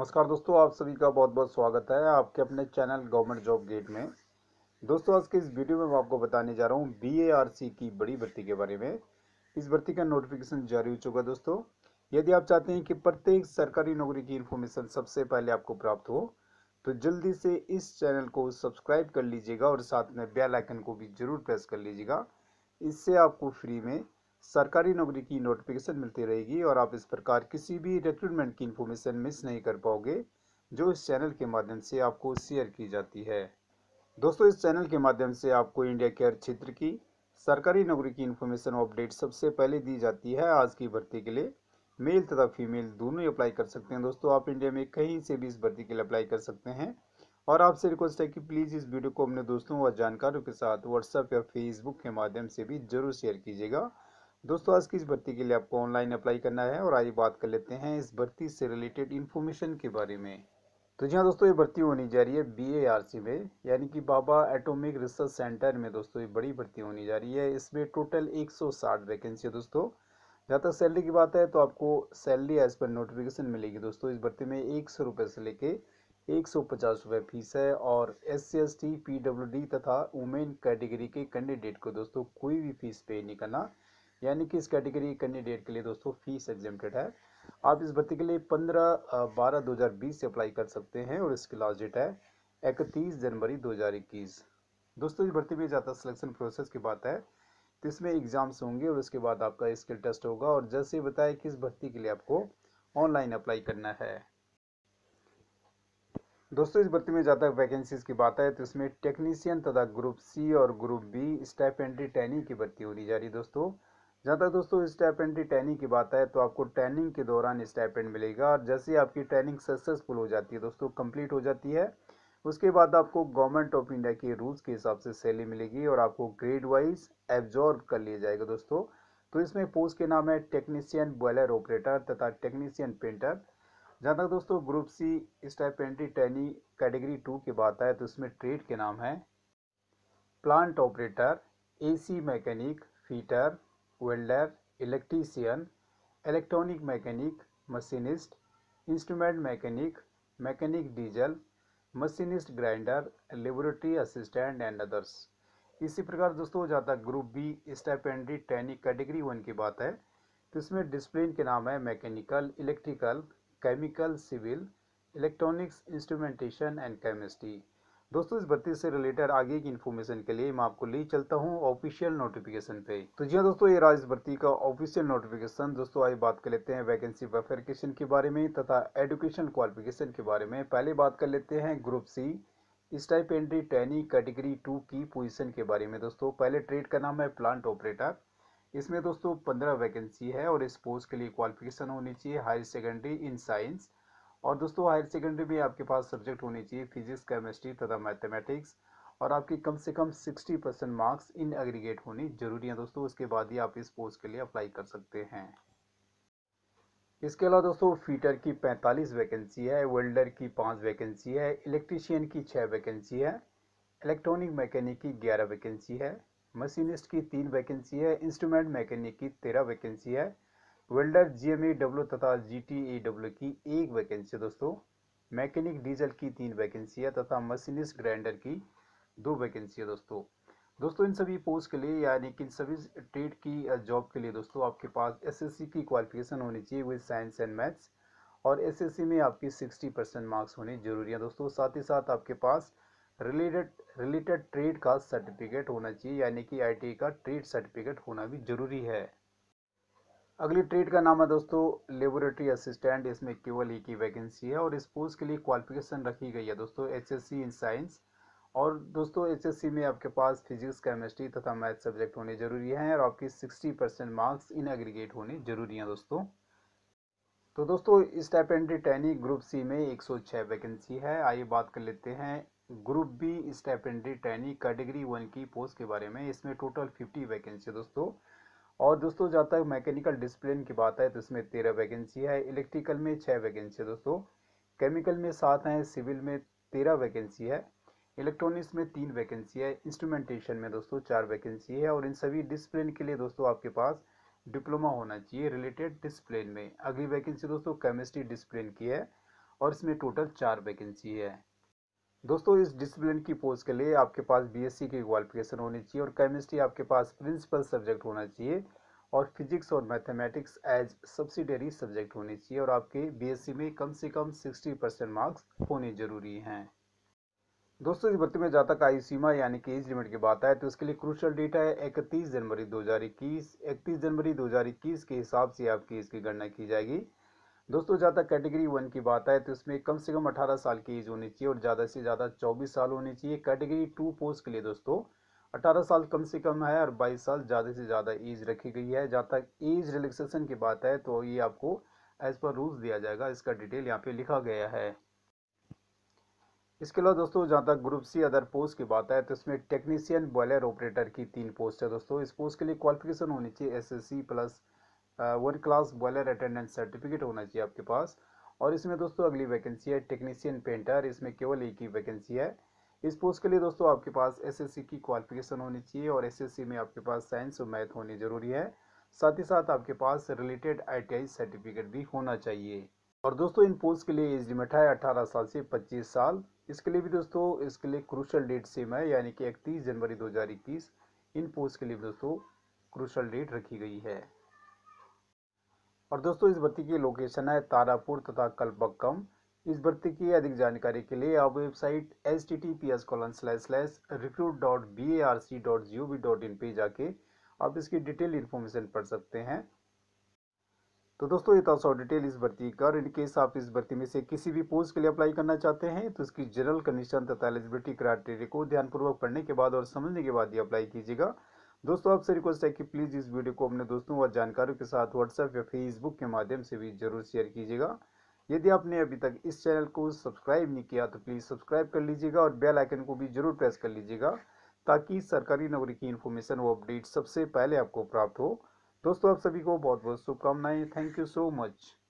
नमस्कार दोस्तों, आप सभी का बहुत बहुत स्वागत है आपके अपने चैनल गवर्नमेंट जॉब गेट में। दोस्तों, आज के इस वीडियो में मैं आपको बताने जा रहा हूँ बीएआरसी की बड़ी भर्ती के बारे में। इस भर्ती का नोटिफिकेशन जारी हो चुका है दोस्तों। यदि आप चाहते हैं कि प्रत्येक सरकारी नौकरी की इन्फॉर्मेशन सबसे पहले आपको प्राप्त हो, तो जल्दी से इस चैनल को सब्सक्राइब कर लीजिएगा और साथ में बेल आइकन को भी जरूर प्रेस कर लीजिएगा। इससे आपको फ्री में सरकारी नौकरी की नोटिफिकेशन मिलती रहेगी और आप इस प्रकार किसी भी रिक्रूटमेंट की इन्फॉर्मेशन मिस नहीं कर पाओगे, जो इस चैनल के माध्यम से आपको शेयर की जाती है। दोस्तों, इस चैनल के माध्यम से आपको इंडिया के हर क्षेत्र की सरकारी नौकरी की इन्फॉर्मेशन अपडेट सबसे पहले दी जाती है। आज की भर्ती के लिए मेल तथा फीमेल दोनों ही अप्लाई कर सकते हैं। दोस्तों, आप इंडिया में कहीं से भी इस भर्ती के लिए अप्लाई कर सकते हैं और आपसे रिक्वेस्ट है कि प्लीज़ इस वीडियो को अपने दोस्तों और जानकारों के साथ व्हाट्सएप या फेसबुक के माध्यम से भी जरूर शेयर कीजिएगा। दोस्तों, आज की इस भर्ती के लिए आपको ऑनलाइन अप्लाई करना है और आइए बात कर लेते हैं इस भर्ती से रिलेटेड इन्फॉर्मेशन के बारे में। तो जी हाँ दोस्तों, ये भर्ती होनी जा रही है बीएआरसी में, यानी कि बाबा एटॉमिक रिसर्च सेंटर में। दोस्तों, ये बड़ी भर्ती होनी जा रही है। इसमें टोटल 160 वैकेंसी है दोस्तों। जहाँ तक सैलरी की बात है, तो आपको सैलरी एज पर नोटिफिकेशन मिलेगी दोस्तों। इस भर्ती में 100 रुपये से लेके 150 रुपये फीस है और SC ST PWD तथा वुमेन कैटेगरी के कैंडिडेट को दोस्तों कोई भी फीस पे नहीं करना, यानी कि इस कैटेगरी कैंडिडेट के लिए दोस्तों फीस एग्जेम्प्टेड है। आप इस भर्ती के लिए 15/12/2020 से अप्लाई कर सकते हैं और इसकी लास्ट डेट है 31 जनवरी 2021। दोस्तों, इस भर्ती में ज़्यादा सिलेक्शन प्रोसेस की बात है, तो इसमें एग्जाम्स होंगे और उसके बाद आपका स्किल टेस्ट होगा। और जैसे बताया कि इस भर्ती के लिए आपको ऑनलाइन अप्लाई करना है। दोस्तों, इस भर्ती में ज़्यादा वैकेंसीज की बात है, तो इसमें टेक्नीशियन तथा ग्रुप सी और ग्रुप बी स्टाइपेंड्री ट्रेनिंग की भर्ती होनी जा रही है दोस्तों। जहाँ तक दोस्तों स्टाइपेंड्री ट्रेनिंग की बात है, तो आपको ट्रेनिंग के दौरान स्टाइपेंड मिलेगा और जैसे ही आपकी ट्रेनिंग सक्सेसफुल हो जाती है दोस्तों, कंप्लीट हो जाती है, उसके बाद आपको गवर्नमेंट ऑफ इंडिया के रूल्स के हिसाब से सैलरी मिलेगी और आपको ग्रेड वाइज एब्जॉर्ब कर लिया जाएगा दोस्तों। तो इसमें पोस्ट के नाम है टेक्नीशियन बॉयलर ऑपरेटर तथा टेक्नीशियन पेंटर। जहाँ तक दोस्तों group C stipendiary trainee category 2 की बात है, तो इसमें ट्रेड के नाम है plant operator, AC mechanic, fitter, welder, electrician, electronic mechanic, machinist, instrument mechanic, mechanic diesel, machinist grinder, laboratory assistant and others. इसी प्रकार दोस्तों, जहाँ तक group B stipendiary trainee category 1 की बात है, तो इसमें डिसिप्लिन के नाम है mechanical, electrical, chemical, civil, electronics, instrumentation and chemistry. दोस्तों, इस भर्ती से रिलेटेड आगे की इन्फॉर्मेशन के लिए मैं आपको ले चलता हूँ ऑफिशियल नोटिफिकेशन पे। तो जी हाँ दोस्तों, ये रहा इस भर्ती का ऑफिशियल नोटिफिकेशन। दोस्तों, आइए बात कर लेते हैं वैकेंसी वेरिफिकेशन के बारे में तथा एजुकेशन क्वालिफिकेशन के बारे में। पहले बात कर लेते हैं group C stipendiary trainee category 2 की पोजीशन के बारे में। दोस्तों, पहले ट्रेड का नाम है प्लांट ऑपरेटर। इसमें दोस्तों 15 वैकेंसी है और इस पोस्ट के लिए क्वालिफिकेशन होनी चाहिए हायर सेकेंडरी इन साइंस। और दोस्तों, हायर सेकेंडरी में आपके पास सब्जेक्ट होनी चाहिए फिजिक्स, केमिस्ट्री तथा मैथमेटिक्स और आपकी कम से कम 60% मार्क्स इन एग्रीगेट होनी जरूरी है दोस्तों। उसके बाद ही आप इस पोस्ट के लिए अप्लाई कर सकते हैं। इसके अलावा दोस्तों फीटर की 45 वैकेंसी है, वेल्डर की 5 वैकेंसी है, इलेक्ट्रीशियन की 6 वैकेंसी है, इलेक्ट्रॉनिक मैकेनिक की 11 वैकेंसी है, मशीनिस्ट की 3 वैकेंसी है, इंस्ट्रूमेंट मैकेनिक की 13 वैकेंसी है, वेल्डर GMEW तथा GTAW की 1 वैकेंसी है दोस्तों, मैकेनिक डीजल की 3 वैकेंसी है तथा मशीनिस्ट ग्राइंडर की 2 वैकेंसी है दोस्तों। दोस्तों, इन सभी पोस्ट के लिए यानी कि इन सभी ट्रेड की जॉब के लिए दोस्तों आपके पास SSC की क्वालिफिकेशन होनी चाहिए विद साइंस एंड मैथ्स और SSC में आपकी 60% मार्क्स होने जरूरी है दोस्तों। साथ ही साथ आपके पास रिलेटेड रिलेटेड ट्रेड का सर्टिफिकेट होना चाहिए, यानी कि ITI का ट्रेड सर्टिफिकेट होना भी जरूरी है। अगली ट्रेड का नाम है दोस्तों लेबोरेटरी असिस्टेंट। इसमें केवल एक ही वैकेंसी है और इस पोस्ट के लिए क्वालिफिकेशन रखी गई है दोस्तों HSC इन साइंस। और दोस्तों HSC में आपके पास फिजिक्स, केमिस्ट्री तथा मैथ सब्जेक्ट होने जरूरी हैं और आपकी 60% मार्क्स इन एग्रीगेट होने जरूरी हैं दोस्तों। तो दोस्तों, स्टाइपेंड्री ट्रेनी ग्रुप सी में 106 वैकेंसी है। आइए बात कर लेते हैं group B stipendiary trainee category 1 की पोस्ट के बारे में। इसमें टोटल 50 वैकेंसी है दोस्तों। और दोस्तों, जहाँ तक मैकेनिकल डिसिप्लिन की बात है, तो इसमें 13 वैकेंसी है, इलेक्ट्रिकल में 6 वैकेंसी है दोस्तों, केमिकल में 7 है, सिविल में 13 वैकेंसी है, इलेक्ट्रॉनिक्स में 3 वैकेंसी है, इंस्ट्रूमेंटेशन में दोस्तों 4 वैकेंसी है। और इन सभी डिसिप्लिन के लिए दोस्तों आपके पास डिप्लोमा होना चाहिए रिलेटेड डिसिप्लिन में। अगली वैकेंसी दोस्तों केमिस्ट्री डिसिप्लिन की है और इसमें टोटल 4 वैकेंसी है। दोस्तों इस डिसिप्लिन की पोस्ट के लिए आपके पास बीएससी की क्वालिफिकेशन होनी चाहिए और केमिस्ट्री आपके पास प्रिंसिपल सब्जेक्ट होना चाहिए और फिजिक्स और मैथमेटिक्स एज सब्सिडियरी सब्जेक्ट होनी चाहिए और आपके बीएससी में कम से कम 60% मार्क्स होने जरूरी हैं। दोस्तों इस भर्ती में जहाँ तक आयु सीमा यानी कि एज लिमिट की बात है तो इसके लिए क्रूशल डेट है 31 जनवरी 2021। 31 जनवरी 2021 के हिसाब से आपकी इसकी गणना की जाएगी। दोस्तों जहाँ तक कैटेगरी 1 की बात है तो इसमें कम से कम 18 साल की एज होनी चाहिए और ज़्यादा से ज़्यादा 24 साल होनी चाहिए। कैटेगरी 2 पोस्ट के लिए दोस्तों 18 साल कम से कम है और 22 साल ज़्यादा से ज़्यादा एज रखी गई है। जहाँ तक एज रिलैक्सेशन की बात है तो ये आपको एज पर रूल्स दिया जाएगा, इसका डिटेल यहाँ पे लिखा गया है। इसके अलावा दोस्तों जहाँ तक ग्रुप सी अदर पोस्ट की बात है तो इसमें टेक्नीशियन बॉयलर ऑपरेटर की 3 पोस्ट है। दोस्तों इस पोस्ट के लिए क्वालिफिकेशन होनी चाहिए SSC plus 1 class boiler attendance certificate होना चाहिए आपके पास। और इसमें दोस्तों अगली वैकेंसी है टेक्नीशियन पेंटर, इसमें केवल एक ही वैकेंसी है। इस पोस्ट के लिए दोस्तों आपके पास एसएससी की क्वालिफिकेशन होनी चाहिए और एसएससी में आपके पास साइंस और मैथ होनी जरूरी है। साथ ही साथ आपके पास रिलेटेड आईटीआई सर्टिफिकेट भी होना चाहिए। और दोस्तों इन पोस्ट के लिए एज लिमिट है 18 साल से 25 साल। इसके लिए भी दोस्तों इसके लिए क्रूशल डेट सेम है यानी कि 31 जनवरी 2021 इन पोस्ट के लिए दोस्तों क्रूशल डेट रखी गई है। और दोस्तों इस भर्ती की लोकेशन है तारापुर तथा कलपक्कम। इस भर्ती की अधिक जानकारी के लिए आप वेबसाइट https://recruit.barc.gov.in पे जाके आप इसकी डिटेल इन्फॉर्मेशन पढ़ सकते हैं। तो दोस्तों ये था सब डिटेल इस भर्ती का। और इनकेस आप इस भर्ती में से किसी भी पोस्ट के लिए अप्लाई करना चाहते हैं तो इसकी जनरल कंडीशन तथा एलिजिबिलिटी क्राइटेरिया को ध्यानपूर्वक पढ़ने के बाद और समझने के बाद ही अप्लाई कीजिएगा। दोस्तों आपसे रिक्वेस्ट है कि प्लीज़ इस वीडियो को अपने दोस्तों व जानकारों के साथ व्हाट्सएप या फेसबुक के माध्यम से भी जरूर शेयर कीजिएगा। यदि आपने अभी तक इस चैनल को सब्सक्राइब नहीं किया तो प्लीज़ सब्सक्राइब कर लीजिएगा और बेल आइकन को भी जरूर प्रेस कर लीजिएगा ताकि सरकारी नौकरी की इन्फॉर्मेशन व अपडेट सबसे पहले आपको प्राप्त हो। दोस्तों आप सभी को बहुत बहुत शुभकामनाएं। Thank you so much.